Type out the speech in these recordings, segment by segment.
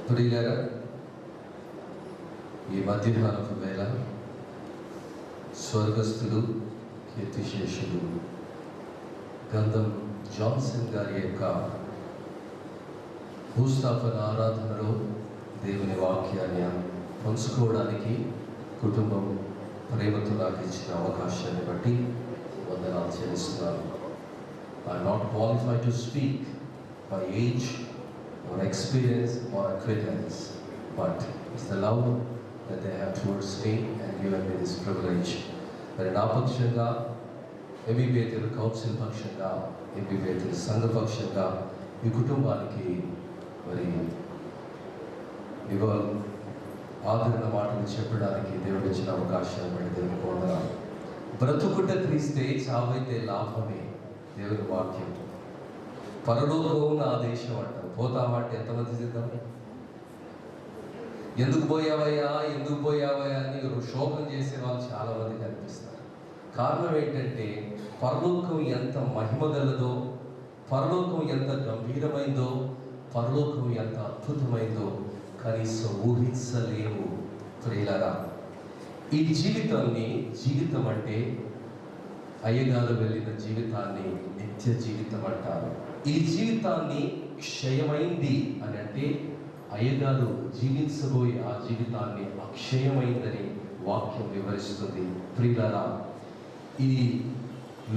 ప్రియులారా, ఈ మధ్యాహ్నపు వేళ స్వర్గస్థులు, కీర్తిశేషులు గంధం జాన్సన్ గారి యొక్క భూస్థాపన ఆరాధనలో దేవుని వాక్యాన్ని పంచుకోవడానికి కుటుంబం ప్రేమతో నాకు ఇచ్చిన అవకాశాన్ని బట్టి వందనాలు చెల్లిస్తున్నాను. I am not qualified to speak by age or experience or acquaintance, but it's the love that they have towards me and given me this privilege. మరి నా పక్షంగా, ఎంబీబీఏతల కౌన్సిల్ పక్షంగా, ఎంబీబీఏతల సంఘ పక్షంగా ఈ కుటుంబానికి మరి ఆదరణ మాటలు చెప్పడానికి దేవుడు ఇచ్చిన అవకాశాన్ని బట్టి దేవుని పొందనాలి. బ్రతుకుట క్రీస్తే, చావైతే లాభమే. దేవుని వాక్యం. పరలోకం నా దేశం అంటారు. పోతామంటే ఎంతమంది సిద్ధం? ఎందుకు పోయావయ్యా అని శోకం చేసే వాళ్ళు చాలా మంది కనిపిస్తారు. కారణం ఏంటంటే, పరలోకం ఎంత మహిమ గలదో, పరలోకం ఎంత గంభీరమైందో, పరలోకం ఎంత అద్భుతమైందో కనీసం ఊహించలేము. ప్రియులారా, ఈ జీవితం అంటే అయ్యగారు వెళ్ళిన జీవితాన్ని నిత్య జీవితం అంటారు. ఈ జీవితాన్ని క్షయమైంది అని అంటే అయ్యగారు జీవించబోయే ఆ జీవితాన్ని అక్షయమైందని వాక్యం వివరిస్తుంది. ప్రియులారా, ఈ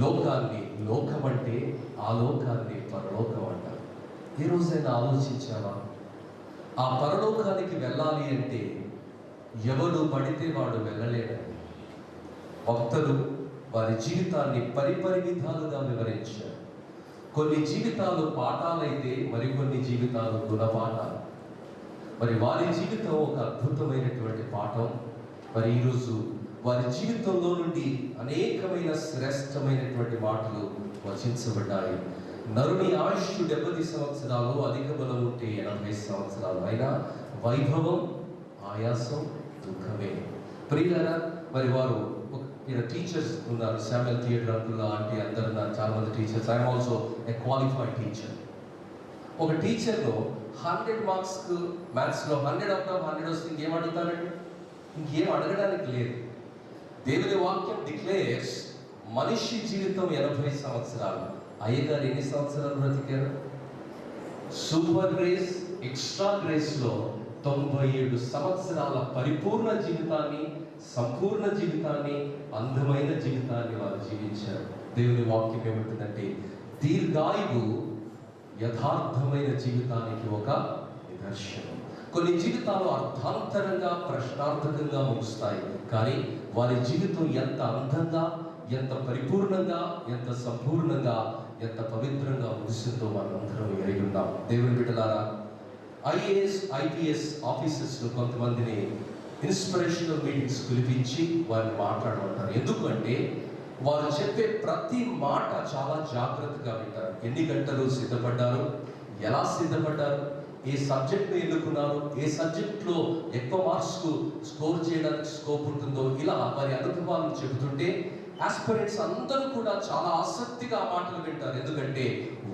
లోకాన్ని లోకం అంటే ఆ లోకాన్ని పరలోకం అంటారు. ఏ రోజైనా ఆలోచించావా? ఆ పరలోకానికి వెళ్ళాలి అంటే ఎవడు పడితే వాడు వెళ్ళలేడని భక్తులు వారి జీవితాన్ని పరిపరి విధాలుగా వివరించారు. కొన్ని జీవితాలు పాఠాలైతే మరికొన్ని జీవితాలు గుణపాఠాలు. మరి వారి జీవితం ఒక అద్భుతమైనటువంటి పాఠం. మరి ఈరోజు వారి జీవితంలో నుండి అనేకమైన శ్రేష్టమైనటువంటి మాటలు వచించబడ్డాయి. నరుని ఆయుష్ 70 సంవత్సరాలు, అధిక బలం ఉంటే 80 సంవత్సరాలు, అయినా వైభవం, ఆయాసం, దుఃఖమే. ప్రియులారా, మరి వారు టీచర్స్ ఉన్నారు. శామ్యుయల్ థియేటర్ అంకుల్, ఆంటీ అందరు ఉన్నారు, చాలా మంది teachers. I'm also a qualified teacher. ఒక టీచర్లో 100 మార్క్స్కు మ్యాథ్స్లో 100/100 వస్తే ఇంకేం అడుగుతారండి? ఇంకేం అడగడానికి లేదు. దేవుని వాక్యం డిక్లేర్స్ మనిషి జీవితం 80 సంవత్సరాలు. అయ్యగారు ఎన్ని సంవత్సరాలు బ్రతికారు? సూపర్ గ్రేస్, ఎక్స్ట్రా గ్రేస్లో 97 సంవత్సరాల పరిపూర్ణ జీవితాన్ని, సంపూర్ణ జీవితాన్ని, అందమైన జీవితాన్ని వారు జీవించారు. దేవుని వాక్యం ఏమంటుందంటే, దీర్ఘాయువు యథార్థమైన జీవితానికి ఒక నిదర్శనం. కొన్ని జీవితాలు అర్థాంతరంగా, ప్రశ్నార్థకంగా ముగుస్తాయి. కానీ వారి జీవితం ఎంత అందంగా, ఎంత పరిపూర్ణంగా, ఎంత సంపూర్ణంగా, ఎంత పవిత్రంగా ముగిసిందో మనందరం ఎరిగి ఉన్నాం. దేవుని బిడ్డలారా, IAS, IPS ఆఫీసర్స్లో కొంతమందిని ఇన్స్పిరేషనల్ మీటింగ్స్ పిలిపించి వారిని మాట్లాడమంటారు. ఎందుకంటే వారు చెప్పే ప్రతి మాట చాలా జాగ్రత్తగా వింటారు. ఎన్ని గంటలు సిద్ధపడ్డారు, ఎలా సిద్ధపడ్డారు, ఏ సబ్జెక్ట్ను ఎన్నుకున్నారు, ఏ సబ్జెక్ట్లో ఎక్కువ మార్క్స్కు స్కోర్ చేయడానికి స్కోప్ ఉంటుందో, ఇలా వారి అనుభవాలను చెబుతుంటే ఆస్పిరెంట్స్ అందరూ కూడా చాలా ఆసక్తిగా మాటలు వింటారు. ఎందుకంటే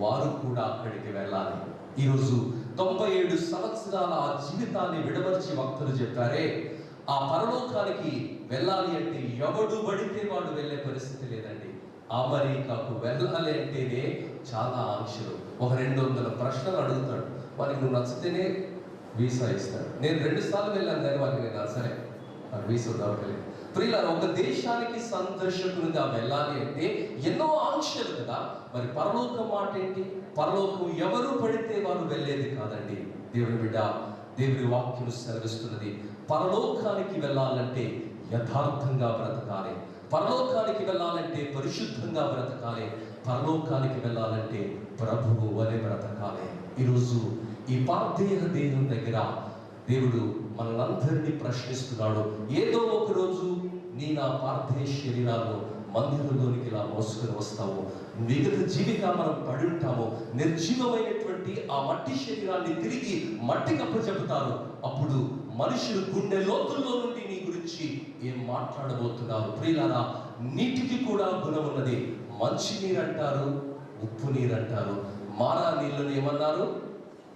వారు కూడా అక్కడికి వెళ్ళాలి. ఈరోజు 97 సంవత్సరాల ఆ జీవితాన్ని విడమర్చి వక్తలు చెప్పారే, ఆ పరలోకానికి వెళ్ళాలి అంటే ఎవడు పడితే వాడు వెళ్ళే పరిస్థితి లేదండి. అమెరికాకు వెళ్ళాలి అంటేనే చాలా ఆంక్షలు. ఒక 200 ప్రశ్నలు అడుగుతాడు. వారికి నువ్వు నచ్చితేనే వీసా ఇస్తాడు. నేను 2 సార్లు వెళ్ళాను కానీ వారికి నేను నచ్చలే, నాకు వీసా దొరకలేదు. ప్రియులారా, ఒక దేశానికి సందర్శకునిగా వెళ్ళాలి అంటే ఎన్నో ఆంక్షలు కదా. మరి పరలోకం మాట ఏంటి? పరలోకం ఎవరు పడితే వారు వెళ్ళేది కాదండి. దేవుని బిడ్డ, దేవుని వాక్యం సెలవిస్తున్నది, పరలోకానికి వెళ్ళాలంటే యథార్థంగా బ్రతకాలి, పరలోకానికి వెళ్ళాలంటే పరిశుద్ధంగా బ్రతకాలి, పరలోకానికి వెళ్ళాలంటే ప్రభువు వలె బ్రతకాలి. ఈరోజు ఈ పార్థివ దేహం దగ్గర దేవుడు మనల్ని ప్రశ్నిస్తున్నాడు. ఏదో ఒక రోజు నా పార్థివ శరీరాల్లో మందిరంలోనికి ఇలా మోసుకొని వస్తాము. మిగతా జీవిగా మనం పడి ఉంటాము. నిర్జీవమైనటువంటి ఆ మట్టి శరీరాన్ని తిరిగి మట్టికి అప్పచెబుతారు. అప్పుడు మనుషులు గుండె లోతుల్లో నుండి నీ గురించి ఏం మాట్లాడబోతున్నారు? ప్రియులారా, నీటికి కూడా గుణం ఉన్నది. మంచి నీరు అంటారు, ఉప్పు నీరు అంటారు. మారా నీళ్ళను ఏమన్నారు?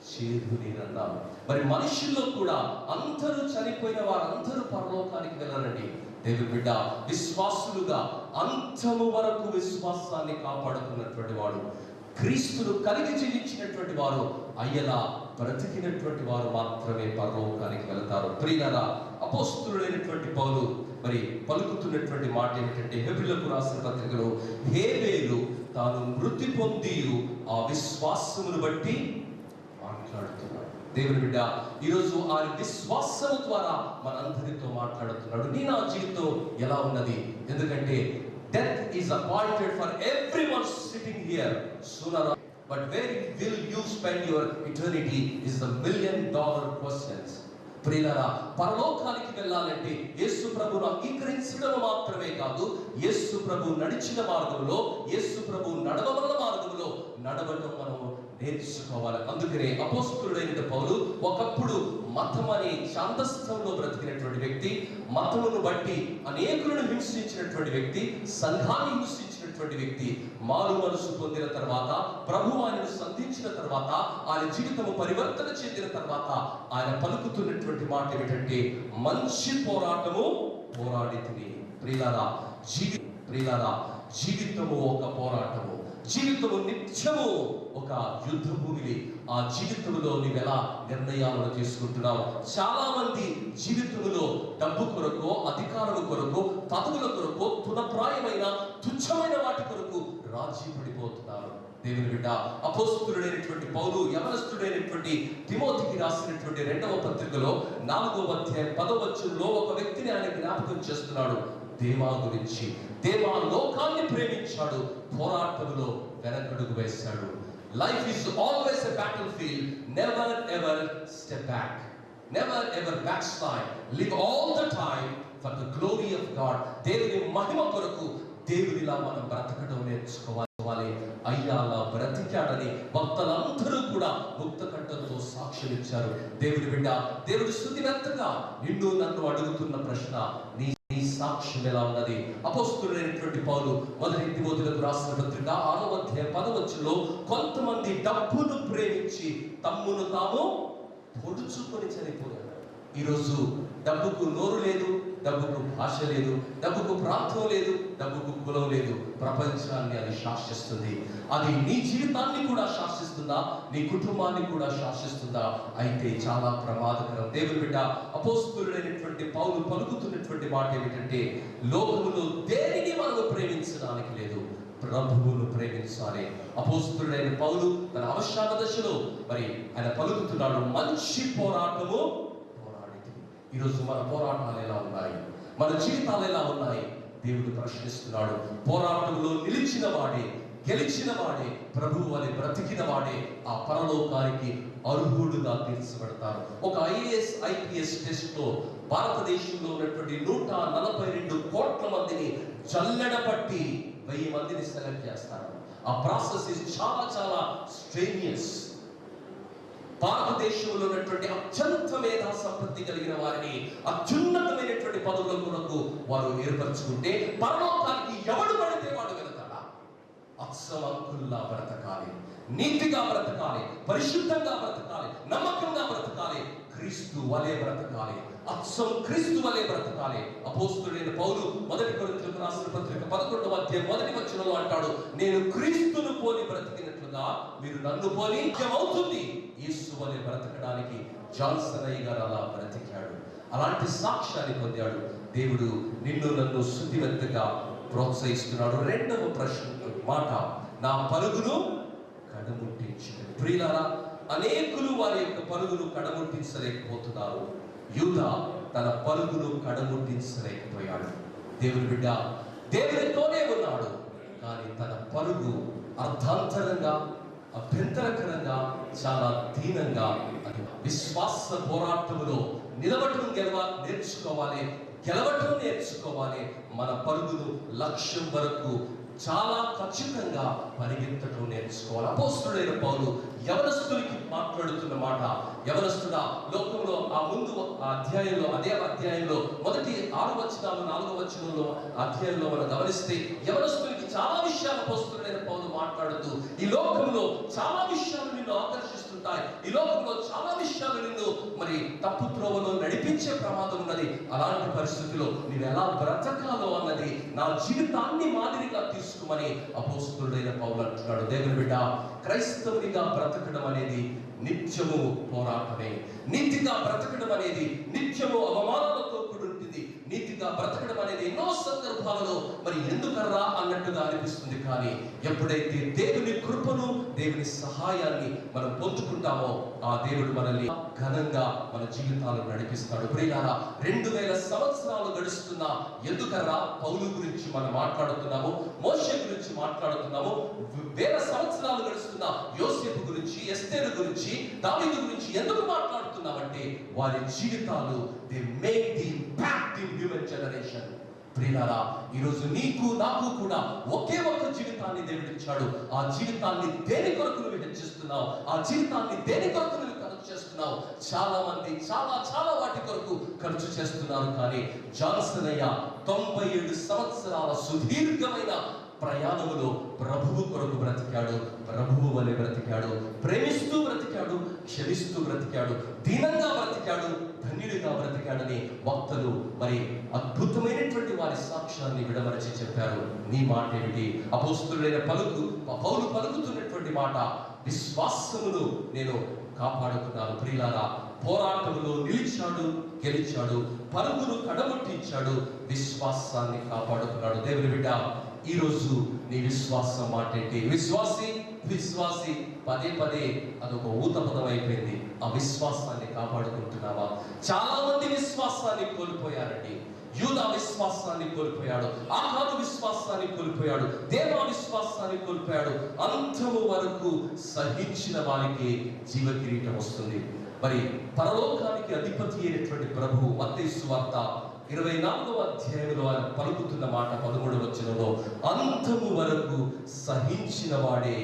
చేదు నీరన్నారు. మరి మనుషుల్లో కూడా అందరూ చనిపోయిన వారందరూ పరలోకానికి వెళ్ళారండి. దేవుని బిడ్డ, విశ్వాసులుగా అంతము వరకు విశ్వాసాన్ని కాపాడుకున్నటువంటి వాడు, క్రీస్తును కలిగి జీవించినటువంటి వారు, అయ్యలా బ్రతికినటువంటి వారు మాత్రమే పరలోకానికి వెళతారు. ప్రియులారా, అపోస్తలుడైనటువంటి పౌలు మరి పలుకుతున్నటువంటి మాట ఏమిటంటే, హెబ్రీయులకు రాసిన పత్రికలో, హేబేలు తాను మృతి పొంది ఆ విశ్వాసమును బట్టి మాట్లాడుతున్నాడు. దేవుని బిడ్డ, ఈరోజు ఆ విశ్వాసము ద్వారా మనందరితో మాట్లాడుతున్నాడు. నీ నా జీవితం ఎలా ఉన్నది? ఎందుకంటే death is appointed for everyone sitting here sooner or later, but where will you spend your eternity is the $1,000,000 questions. ప్రియులారా, పరలోకానికి వెళ్ళాలంటే యేసు ప్రభువును అంగీకరించడం మాత్రమే కాదు, యేసు ప్రభు నడిచిన మార్గంలో, యేసు ప్రభు నడవవలన మార్గంలో నడవడం మనము నేర్చుకోవాలి. అందుకనే అపోస్తలుడైన పౌలు ఒకప్పుడు మతం అనే ఛాందస్థంలో బ్రతికినటువంటి వ్యక్తి, మతమును బట్టి అనేకులను హింసించినటువంటి వ్యక్తి, సంఘాన్ని హింసించినటువంటి వ్యక్తి, మారు మనసు పొందిన తర్వాత, ప్రభు ఆయనను సంధించిన తర్వాత, ఆయన జీవితము పరివర్తన చెందిన తర్వాత ఆయన పలుకుతున్నటువంటి మాట ఏమిటంటే, మంచి పోరాటము పోరాడితిని. ప్రియులారా, జీవితము ఒక పోరాటము, జీవితము నిత్యము ఒక యుద్ధ భూమిని. ఆ జీవితంలో నీవెలా నిర్ణయాలను తీసుకుంటున్నావు? చాలా మంది జీవితంలో డబ్బు కొరకు, అధికారుల కొరకు, పదవుల కొరకు, తునప్రాయమైన తుచ్చమైన వాటి కొరకు రాజీ పడిపోతున్నారు. దేవుని బిడ్డ, అపోస్తలుడైనటువంటి పౌలు యవనస్తుడైనటువంటి తిమోతికి రాసినటువంటి 2వ పత్రికలో 4వ అధ్యాయం 10వ వచనంలో ఒక వ్యక్తిని ఆయన జ్ఞాపకం చేస్తున్నాడు. దేమా గురించి. దేమా లోకాన్ని ప్రేమించాడు, పోరాటంలో వెనకడుగు వేశాడు. Life is always a battlefield. Never ever step back. Never ever backslide. Live all the time for the glory of God. దేవుని మహిమ కొరకు దేవునిలా మనం బ్రతకడం నేర్చుకోవాలి. అయ్యాలా బ్రతికాడని భక్తులందరూ కూడా ముక్త కంఠంతో సాక్ష్యం ఇచ్చారు. దేవుని బిడ్డ, దేవుడి స్తుతిమెత్తగా నిన్ను నన్ను అడుగుతున్న ప్రశ్న, నీ సాక్ష్యం ఎలా ఉన్నది? అపోస్తలుడైనటువంటి పౌలు 1 తిమోతిలకు రాసిన పత్రిక 6వ అధ్యాయం 10వ వచనంలో, కొంతమంది డబ్బును ప్రేమించి తమ్మును తాము పొడుచుకొని చనిపోయారు. ఈరోజు డబ్బుకు నోరు లేదు, డబ్బుకు భాష లేదు, డబ్బుకు ప్రాంతం లేదు, డబ్బుకు కులం లేదు. ప్రపంచాన్ని అది శాసిస్తుంది. అది నీ జీవితాన్ని కూడా శాసిస్తుందా? నీ కుటుంబాన్ని కూడా శాసిస్తుందా? అయితే చాలా ప్రమాదకరం. దేవుని బిడ్డ, అపోస్తలుడైనటువంటి పౌలు పలుకుతున్నటువంటి మాట ఏమిటంటే, లోకములో దేనిని మనము ప్రేమించడానికి లేదు, ప్రభువును ప్రేమించాలి. అపోస్తలుడైన పౌలు తన అవసాన దశలో మరి ఆయన పలుకుతున్నాడు, మంచి పోరాటము పోరాడితి. ఈరోజు మన పోరాటాలు ఎలా ఉన్నాయి? మన జీవితాలు ఎలా ఉన్నాయి? దేవుడు ప్రశ్నిస్తున్నాడు. పోరాటంలో నిలిచిన వాడే, గెలిచిన వాడే, ప్రభువు అని బ్రతికిన వాడే ఆ పరలోకానికి అర్హుడుగా తీర్చబడతారు. ఒక ఐఏఎస్ ఐపీఎస్ టెస్ట్ లో భారతదేశంలో ఉన్నటువంటి 142 కోట్ల మందిని జల్లెడ పట్టి 1000 మందిని సెలెక్ట్ చేస్తారు. ఆ ప్రాసెస్ చాలా చాలా స్ట్రేనియస్. భారతదేశంలో ఉన్నటువంటి అత్యంత మేధా సంపత్తి కలిగిన వారిని అత్యున్నతమైనటువంటి పదవుల కొరకు వారు ఏర్పరచుకుంటే, పరలోకానికి ఎవడు పడితే వాడు వెళతాడా? అత్సవంకుల్లా బ్రతకాలి, నీతిగా బ్రతకాలి, పరిశుద్ధంగా బ్రతకాలి, నమ్మకంగా బ్రతకాలి, క్రీస్తు వలె బ్రతకాలి, అత్సం క్రీస్తు వలె బ్రతకాలి. అపోస్తలుడైన పౌలు 1 కొరింథీయులకు రాసిన పత్రిక 11వ అధ్యాయం 1వ వచనంలో అంటాడు, నేను క్రీస్తును పోలి బ్రతికినట్లుగా మీరు నన్ను పోలి అవుతుంది. యేసు వలె బ్రతకడానికి జాన్సన్ అయ్య గారు అలా బ్రతికాడు. అలాంటి సాక్ష్యాన్ని పొందాడు. దేవుడు నిన్ను నన్ను శుద్ధివంతంగా ప్రోత్సహిస్తున్నాడు. 2వ ప్రశ్న మాట, నా పరుగును కడముట్టించు. ప్రియులారా, అనేకులు వారి యొక్క పరుగును కడముట్టించలేకపోతున్నారు. యూదా తన పరుగును కడముట్టించలేకపోయాడు. దేవుని బిడ్డ, దేవునితోనే ఉన్నాడు, కానీ తన పరుగు అర్థాంతరంగా, అభ్యంతరకరంగా, చాలా దీనంగా. విశ్వాస పోరాటములో నిలబడటం నేర్చుకోవాలి, గెలవటం నేర్చుకోవాలి. మన పరుగును లక్ష్యం వరకు చాలా ఖచ్చితంగా పరిగెత్తడం నేర్చుకోవాలి. అపోస్తలుడైన పౌలు యవనస్తులకి మాట్లాడుతున్న మాట, యవనస్తుడా, లోకంలో ఆ ముందు అధ్యాయంలో, అదే అధ్యాయంలో మొదటి 6 వచనాలు 4వ వచనంలో అధ్యాయంలో మనం గమనిస్తే, యవనస్తులకి చాలా విషయాలు అపోస్తలుడైన పౌలు మాట్లాడుతూ, ఈ లోకంలో చాలా విషయాలు నిన్ను ఆకర్షిస్తుంటాయి, ఉంటాయి. ఈ లోకంలో చాలా విషయాలు నిన్ను మరి తప్పు త్రోవలో నడిపించే ప్రమాదం ఉన్నది. అలాంటి పరిస్థితిలో నీవు ఎలా బ్రతకాలో అన్నది నా జీవితాన్ని మాదిరిగా తీసుకోమని అపోస్తలుడైన పౌలు అంటున్నాడు. దేవుని బిడ్డ, క్రైస్తవునిగా బ్రతకడం అనేది నిత్యము పోరాటమే. నీతిగా బ్రతకడం అనేది నిత్యము అవమానాలతో కూడి ఉంటుంది. నీతిగా బ్రతకడం అనేది ఎన్నో సందర్భాలలో మరి ఎందుకర్రా అన్నట్టుగా అనిపిస్తుంది. కానీ ఎప్పుడైతే దేవుని కృపను, దేవుని సహాయాన్ని మనం పొందుకుంటామో ఆ దేవుడు మనల్ని ఘనంగా మన జీవితాలను నడిపిస్తాడు. ప్రియులారా, 2000 సంవత్సరాలు గడుస్తున్నా ఎందుకర్రా పౌలు గురించి మనం మాట్లాడుతున్నాము, మోషే గురించి మాట్లాడుతున్నాము. 1000 సంవత్సరాలు గడుస్తున్న యోసేపు గురించి, ఎస్తేరు గురించి, దావీదు గురించి ఎందుకు మాట్లాడుతున్నామంటే వారి జీవితాలు they make the impact in human generation. ప్రియులారా, ఈరోజు నీకు నాకు కూడా ఒకే ఒక్క జీవితాన్ని దేవుడు ఇచ్చాడు. ఆ జీవితాన్ని దేని కొరకు నువ్వు హెచ్చిస్తున్నావు? ఆ జీవితాన్ని దేని కొరకు నువ్వు ఖర్చు చేస్తున్నావు? చాలా మంది చాలా వాటి కొరకు ఖర్చు చేస్తున్నారు. కానీ జాన్సన్ అయ్య 97 సంవత్సరాల సుదీర్ఘమైన ప్రయాణములో ప్రభువు కొరకు బ్రతికాడు. ప్రభువు వలె బ్రతికాడు, ప్రేమిస్తూ బ్రతికాడు, క్షమిస్తూ బ్రతికాడు, దీనంగా బ్రతికాడు, ధన్యుడిగా బ్రతికాడని వక్తలు మరి అద్భుతమైనటువంటి వారి సాక్ష్యాన్ని విడమరచి చెప్పారు. నీ మాట ఏమిటి? అపోస్తలుడైన పౌలు పలుకుతున్నటువంటి మాట, విశ్వాసమును నేను కాపాడుకున్నాను. ప్రియులారా, పోరాటంలో నిలిచాడు, గెలిచాడు, పరుగును కడగొట్టించాడు, విశ్వాసాన్ని కాపాడుకున్నాడు. దేవుని బిడ్డ, ఈరోజు నీ విశ్వాసం మాట ఏంటి? విశ్వాసి పదే అదొక ఊత పదం అయిపోయింది. ఆ విశ్వాసాన్ని కాపాడుకుంటున్నావా? చాలా మంది విశ్వాసాన్ని కోల్పోయారండి. యూదా విశ్వాసాన్ని కోల్పోయాడు, ఆహారు విశ్వాసాన్ని కోల్పోయాడు, దేవా విశ్వాసాన్ని కోల్పోయాడు. అంతము వరకు సహించిన వారికి జీవ కిరీటం వస్తుంది. మరి పరలోకానికి అధిపతి అయినటువంటి ప్రభువు మత్తయి సువార్త 24వ అధ్యాయంలో ఆయన పలుకుతున్న మాట 13వ వచనంలో, అంతము వరకు సహించిన వాడే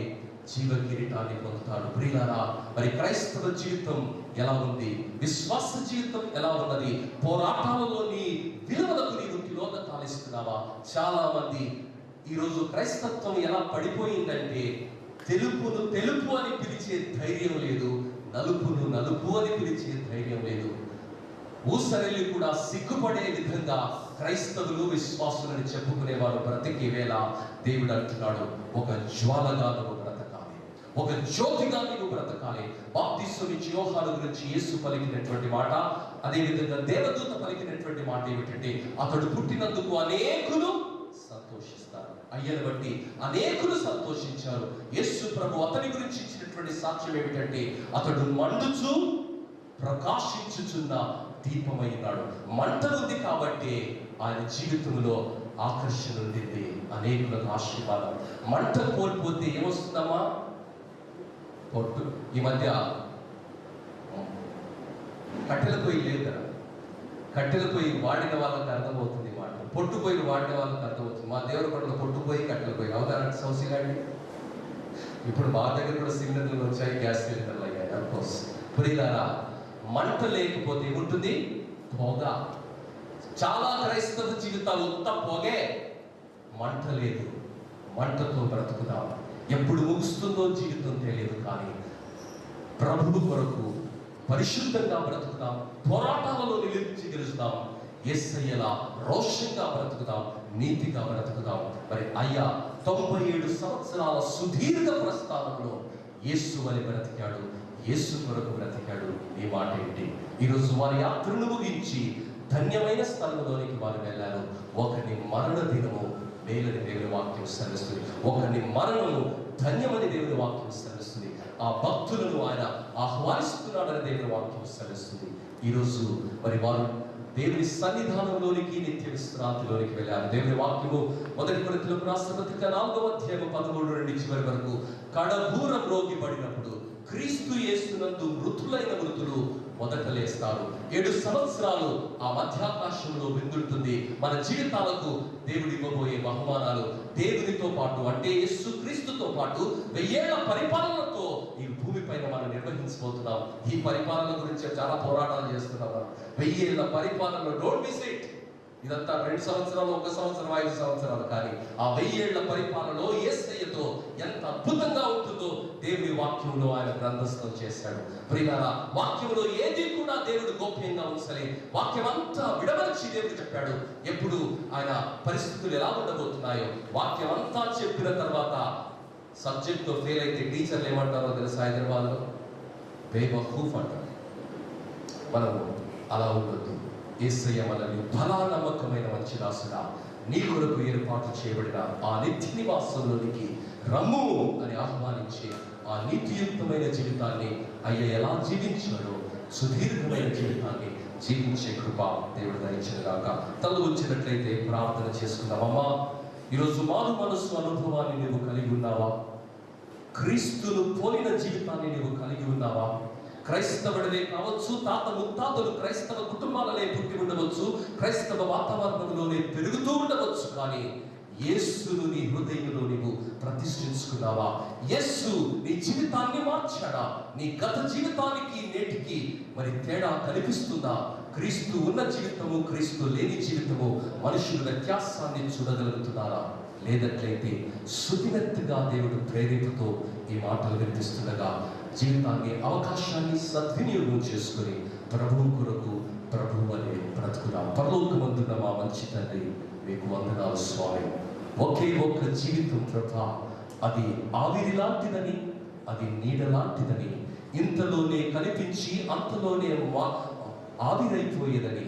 జీవ కిరీటాన్ని పొందుతాడు. ప్రియులారా, మరి క్రైస్తవ జీవితం ఎలా ఉంది? విశ్వాస జీవితం ఎలా ఉన్నది? పోరాటాలలో నీ విలువలకు నీవు తిలోదకాలిస్తున్నావా? చాలా మంది ఈరోజు క్రైస్తత్వం ఎలా పడిపోయిందంటే, తెలుపును తెలుపు అని పిలిచే ధైర్యం లేదు, నలుపును నలుపు అని పిలిచే ధైర్యం లేదు. ఊసరెల్లి కూడా సిగ్గుపడే విధంగా క్రైస్తవులు విశ్వాసులని చెప్పుకునేవారు బ్రతికే వేళ దేవుడు అంటున్నాడు, ఒక జ్వాలగా నువ్వు బ్రతకాలి, ఒక జ్యోతిగా నువ్వు బ్రతకాలి. బాప్తిస్మమిచ్చి యోహాను గురించి యేసు పలికినటువంటి మాట, అదేవిధంగా దేవదూత పలికినటువంటి మాట ఏమిటంటే, అతడు పుట్టినందుకు అనేకులు సంతోషిస్తారు. అయ్యను బట్టి అనేకులు సంతోషించారు. యేసు ప్రభు అతని గురించి ఇచ్చినటువంటి సాక్ష్యం ఏమిటంటే, అతడు మండుచు ప్రకాశించుచున్న దీపమైనాడు. మంట ఉంది కాబట్టి ఆయన జీవితంలో ఆకర్షణ ఉండింది, అనేకులకు ఆశీర్వాదం. మంట కోల్పోతే ఏమొస్తుందమ్మా? పొట్టు. ఈ మధ్య కట్టెల పొయ్యి లేదు కదా, కట్టెల పొయ్యి వాడిన వాళ్ళకి అర్థమవుతుంది మాట, పొట్టు పొయ్యి వాడిన వాళ్ళకి అర్థమవుతుంది. మా దేవుడి కొట్టలో పొట్టు పొయ్యి, కట్టెల పొయ్యి అవుతారంటే సౌసిగాండి. ఇప్పుడు మా దగ్గర కూడా సిలిండర్లు వచ్చాయి, గ్యాస్ సిలిండర్లు అయ్యాయి. అఫ్కోర్స్ ప్రియులారా, మంట లేకపోతే ఏముంటుంది? పొగ. చాలా క్రైస్తవ జీవితాలు ఉత్త పొగే, మంట లేదు. మంటతో బ్రతుకుదాం. ఎప్పుడు ముగుస్తుందో జీవితం తెలియదు, కానీ ప్రభువు కొరకు పరిశుద్ధంగా బ్రతుకుదాం, పోరాటాలలో నిలిచి గెలుస్తాం, యేసయ్యలా రోషంగా బ్రతుకుదాం, నీతిగా బ్రతుకుదాం. మరి అయ్యా 97 సంవత్సరాల సుదీర్ఘ ప్రస్థానంలో యేసు వలె బ్రతికాడు, యేసు కొరకు బ్రతికాడు. ఈ మాట ఏంటి? ఈరోజు వారి యాత్రను ముగించి ధన్యమైన స్థలంలోనికి వారు వెళ్ళారు. ఒకరిని మరణ దినము మేలని దేవుని వాక్యం సెలవిస్తుంది, ఒకరిని మరణము ధన్యమని దేవుని వాక్యం సెలవిస్తుంది. ఆ భక్తులను ఆయన ఆహ్వానిస్తున్నాడని దేవుని వాక్యం సెలవిస్తుంది. ఈరోజు మరి వారు దేవుని సన్నిధానంలోనికి, నిత్య విశ్రాంతిలోనికి వెళ్ళారు. దేవుని వాక్యము 1 కొరింథీయులకు రాసిన పత్రిక 4వ అధ్యాయం 13 నుండి చివరి వరకు, కడబూరం మ్రోగిబడినప్పుడు క్రీస్తు యేసునందు మృతులైన మృతులు మొదట లేస్తారు. 7 సంవత్సరాలు ఆ మధ్యాకాశంలో విందుంటుంది. మన జీవితాలకు దేవుడు ఇవ్వబోయే బహుమానాలు దేవునితో పాటు, అంటే యేసు క్రీస్తుతో పాటు 1000 ఏళ్ల పరిపాలనతో ఈ భూమి పైన మనం నిర్వహించబోతున్నాం. ఈ పరిపాలన గురించి చాలా పోరాటాలు చేస్తున్నాం. 1000 ఏళ్ల పరిపాలన, డోంట్ మిస్ ఇట్. ఇదంతా 2 సంవత్సరాలు, 1 సంవత్సరం, 5 సంవత్సరాలు కానీ ఆ 1000 ఏళ్ల పరిపాలనలో యేసయ్యతో ఎంత అద్భుతంగా ఉంటుందో దేవుని వాక్యంలో ఆయన గ్రంథస్థం చేశాడు. ప్రియులారా, వాక్యంలో ఏది కూడా దేవుడు గోప్యంగా ఉంచలే. వాక్యం అంతా విడమర్చి దేవుడు చెప్పాడు. ఎప్పుడు ఆయన పరిస్థితులు ఎలా ఉండబోతున్నాయో వాక్యం అంతా చెప్పిన తర్వాత సబ్జెక్ట్ లో ఫెయిల్ అయితే టీచర్లు ఏమంటారో తెలుసా? హైదరాబాద్లో బేబా ప్రూఫ్ అంటారు. మనము అలా ఉండొద్దు. యేసయ్య మనల్ని బలా నమ్మకమైన మంచి దాసుడా, నీ కొరకు ఏర్పాటు చేయబడిన ఆ నిత్య నివాసంలోనికి రమ్ము అని ఆహ్వానించి ఆ నీతియుక్తమైన జీవితాన్ని అయ్య ఎలా జీవించాడో సుదీర్ఘమైన జీవితాన్ని జీవించే కృప దేవుడు దయచేయగాక. తల ఉంచినట్లయితే ప్రార్థన చేసుకుందామమ్మా. ఈరోజు మారు మనస్సు అనుభవాన్ని నువ్వు కలిగి ఉన్నావా? క్రీస్తును పోలిన జీవితాన్ని నువ్వు కలిగి ఉన్నావా? క్రైస్తవుడివే కావచ్చు, తాత ముత్తాతలు క్రైస్తవ కుటుంబాలనే పుట్టి ఉండవచ్చు, క్రైస్తవ వాతావరణంలోనే పెరుగుతూ ఉండవచ్చు, కానీ యేసును నీ హృదయంలో నీవు ప్రతిష్ఠించుకున్నావా? యేసు నీ జీవితాన్ని మార్చాడా? నీ గత జీవితానికి నేటికి మరి తేడా కనిపిస్తుందా? క్రీస్తు ఉన్న జీవితము, క్రీస్తు లేని జీవితము, మనుషుల వ్యత్యాసాన్ని చూడగలుగుతున్నారా? లేదట్లయితే సుతిమెత్తగా దేవుడు ప్రేరేపతో ఈ మాటలు వినిపిస్తుండగా జీవితాన్ని, అవకాశాన్ని సద్వినియోగం చేసుకుని ప్రభువు కొరకు ప్రభువు అనే బ్రతుకుదాం. పరలోకమందున్న మా మంచి తండ్రి, మీకు వందనాలు స్వామి. ఒకే ఒక్క జీవితం ప్రభా, అది ఆవిరి లాంటిదని, అది నీడ లాంటిదని, ఇంతలోనే కనిపించి అంతలోనే ఆవిరైపోయేదని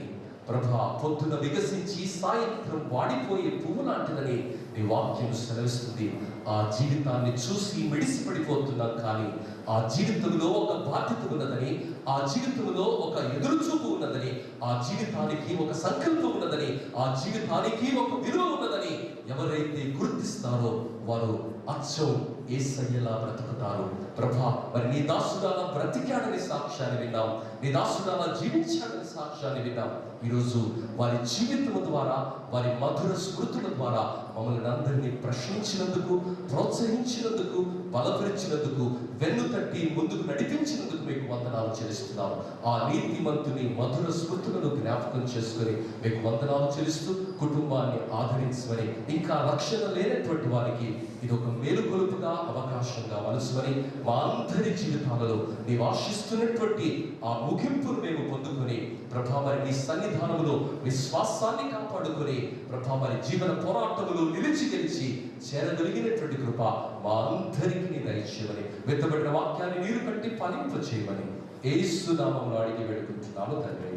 ప్రభా, పొద్దున వికసించి సాయంత్రం వాడిపోయే పువ్వు లాంటిదని నీ వాక్యం సెలవిస్తుంది. ఆ జీవితాన్ని చూసి మెడిసిపడిపోతున్నాం, కానీ ఆ జీవితంలో ఒక బాధ్యత ఉన్నదని, ఆ జీవితంలో ఒక ఎదురుచూపు ఉన్నదని, ఆ జీవితానికి ఒక సంకల్పం ఉన్నదని, ఆ జీవితానికి ఒక విలువ ఉన్నదని ఎవరైతే గుర్తిస్తారో వారు అచ్చం యేసయ్యలా బ్రతుకుతారు. ప్రభా, మరి నీ దాసుడాలా బ్రతికాడని సాక్ష్యాన్ని విన్నాం, నీ దాసుడాలా జీవించాడని సాక్ష్యాన్ని విన్నాం. ఈరోజు వారి జీవితం ద్వారా, వారి మధుర స్మృతుల ద్వారా మమ్మల్ని అందరినీ ప్రశ్నించినందుకు, ప్రోత్సహించినందుకు, బలపరిచినందుకు, వెన్ను తట్టి ముందుకు నడిపించినందుకు మీకు వందనాలు చెల్లిస్తున్నాం. ఆ నీతిమంతుని మధుర స్మృతులను జ్ఞాపకం చేసుకుని మీకు వందనాలు చెల్లిస్తూ కుటుంబాన్ని ఆదరించమని, ఇంకా రక్షణ లేనటువంటి వారికి ఇది ఒక మేలుకొలుపుగా, అవకాశంగా మలుసుకొని మా అందరి జీవితాలలో నీవు ఆశిస్తున్నటువంటి ఆ ముగింపును మేము పొందుకొని ప్రభా, మరి నీ సన్నిధానంలో విశ్వాసాన్ని కాపాడుకొని ప్రభా, మరి జీవన పోరాటములు నిలిచి గెలిచి చేరగలిగినటువంటి కృప మా అందరికీ దయచేయమని, వెత్తబడిన వాక్యాన్ని నీరు కట్టి ఫలింప చేయమని యేసు నామములో అడిగి వేడుకుంటున్నాము తండ్రి.